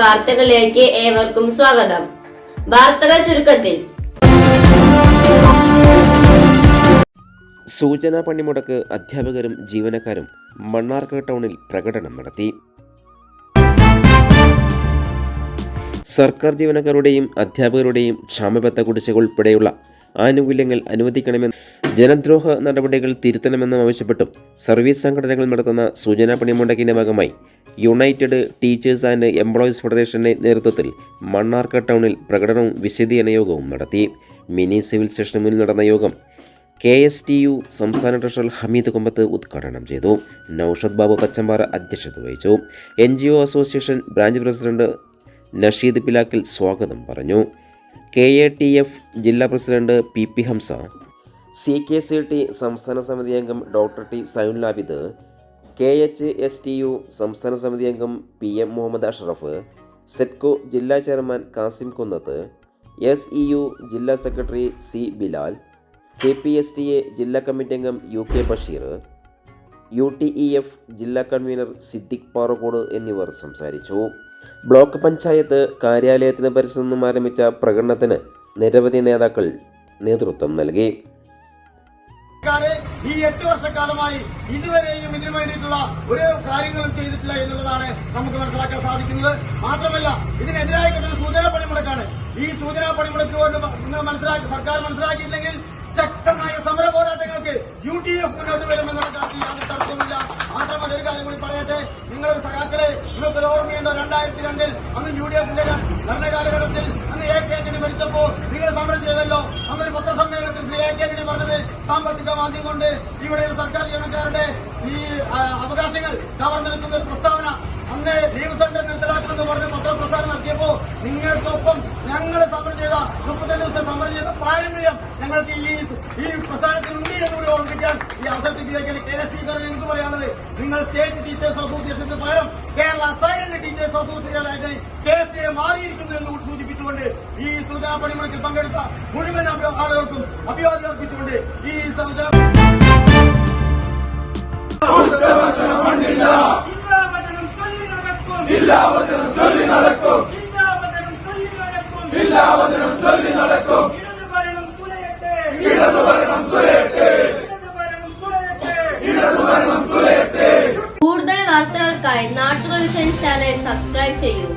വാർത്തകളിലേക്ക് ഏവർക്കും സ്വാഗതം. വാർത്തകൾ ചുരുക്കത്തിൽ. സൂചനാ പണിമുടക്ക് അധ്യാപകരും ജീവനക്കാരും മണ്ണാർക്കാട് ടൗണിൽ പ്രകടനം നടത്തി. സർക്കാർ ജീവനക്കാരുടെയും അധ്യാപകരുടെയും ക്ഷാമബത്ത കുടിശ്ശിക ഉൾപ്പെടെയുള്ള ആനുകൂല്യങ്ങൾ അനുവദിക്കണമെന്നും ജനദ്രോഹ നടപടികൾ തിരുത്തണമെന്നും ആവശ്യപ്പെട്ടും സർവീസ് സംഘടനകൾ നടത്തുന്ന സൂചനാ പണിമുടക്കിന്റെ ഭാഗമായി യുണൈറ്റഡ് ടീച്ചേഴ്സ് ആൻഡ് എംപ്ലോയീസ് ഫെഡറേഷന്റെ നേതൃത്വത്തിൽ മണ്ണാർക്കാട് ടൗണിൽ പ്രകടനവും വിശദീകരണ യോഗവും നടത്തി. മിനി സിവിൽ സ്റ്റേഷന് മുന്നിൽ നടന്ന യോഗം KSTU സംസ്ഥാന ട്രഷറർ ഹമീദ് കൊമ്പത്ത് ഉദ്ഘാടനം ചെയ്തു. നൌഷദ് ബാബു പച്ചമ്പാറ അധ്യക്ഷത വഹിച്ചു. NGO association branch president Nasheed Pilakkil സ്വാഗതം പറഞ്ഞു. KATF ജില്ലാ പ്രസിഡന്റ് PP ഹംസ, CKCT സംസ്ഥാന സമിതി അംഗം doctor T Zainul Abid, KHSTU സംസ്ഥാന സമിതി അംഗം PM മുഹമ്മദ് അഷ്റഫ്, സെറ്റ്കോ ജില്ലാ ചെയർമാൻ കാസിം കുന്നത്ത്, SEU ജില്ലാ സെക്രട്ടറി C ബിലാൽ, KPSTA ജില്ലാ കമ്മിറ്റി അംഗം UK ബഷീർ, UTEF ജില്ലാ കൺവീനർ സിദ്ദിഖ് പാറക്കോട് എന്നിവർ സംസാരിച്ചു. ബ്ലോക്ക് പഞ്ചായത്ത് കാര്യാലയത്തിന് പരിസരത്ത് നിന്നും ആരംഭിച്ച പ്രകടനത്തിന് നിരവധി നേതാക്കൾ നേതൃത്വം നൽകി. ഈ 8 വർഷക്കാലമായി ഇതുവരെയും ഇതിനു വേണ്ടിയിട്ടുള്ള ഒരു കാര്യങ്ങളും ചെയ്തിട്ടില്ല എന്നുള്ളതാണ് നമുക്ക് മനസ്സിലാക്കാൻ സാധിക്കുന്നത്. മാത്രമല്ല, ഇതിനെതിരായിട്ടുള്ള സൂചനാ പണിമുടക്കാണ്. ഈ സൂചനാ പണിമുടക്ക് സർക്കാർ മനസ്സിലാക്കിയില്ലെങ്കിൽ ശക്തമായ സമര പോരാട്ടങ്ങൾക്ക് UTF മുന്നോട്ട് വരുമെന്ന കാര്യത്തിൽ യാതൊരു തർക്കവുമില്ല. മാത്രമല്ല, ഒരു കാര്യം കൂടി പറയട്ടെ, നിങ്ങളുടെ സഖാക്കളെ നിങ്ങൾക്ക് ഓർമ്മയുണ്ടോ? 2002 അന്ന് UDFന്റെ ഭരണകാലഘട്ടത്തിൽ അന്ന് AK ആന്റണി മരിച്ചപ്പോൾ നിങ്ങൾ സമരം ചെയ്തല്ലോ. അന്നൊരു പത്രസമ്മേളനത്തിൽ ശ്രീ AK ആന്റണി പറഞ്ഞത് സാമ്പത്തിക മാന്ദ്യം കൊണ്ട് ഇവിടെയുള്ള സർക്കാർ ജീവനക്കാരുടെ ഈ അവകാശങ്ങൾ കവർന്നെടുക്കുന്ന ഒരു പ്രസ്താവന അന്ന് ലീവ് സെന്റർ നിർത്തലാക്കുമെന്ന് പറഞ്ഞ് പത്രപ്രസാരം നടത്തിയപ്പോൾ നിങ്ങൾക്കൊപ്പം ഞങ്ങൾ സമരം ചെയ്ത 32 ദിവസത്തെ സമരം ചെയ്ത പാരമ്പര്യം ഞങ്ങൾക്ക് ഈ പ്രസ്ഥാനത്തിനുണ്ട് എന്നുകൂടി ഓർമ്മിക്കാൻ ഈ അവസരത്തിൽ KSTക്കാരൻ എനിക്ക് പറയാനുള്ളത്, നിങ്ങൾ സ്റ്റേറ്റ് ടീച്ചേഴ്സ് അസോസിയേഷന് പകരം കേരള സൈലന്റ് ടീച്ചേഴ്സ് അസോസിയേഷനായിട്ട് KSTA മാറിയിരിക്കുന്നു എന്നുകൂടി സൂചിപ്പിച്ചുകൊണ്ട് ഈ സൂചനാ പണിമുടക്കിൽ പങ്കെടുത്ത മുഴുവൻ ആളുകൾക്കും അഭിവാദ്യം അർപ്പിച്ചുകൊണ്ട് ഈ കൂടുതൽ വാർത്തകൾക്കായി നാട്ടുകൾ വിഷൻ ചാനൽ സബ്സ്ക്രൈബ് ചെയ്യൂ.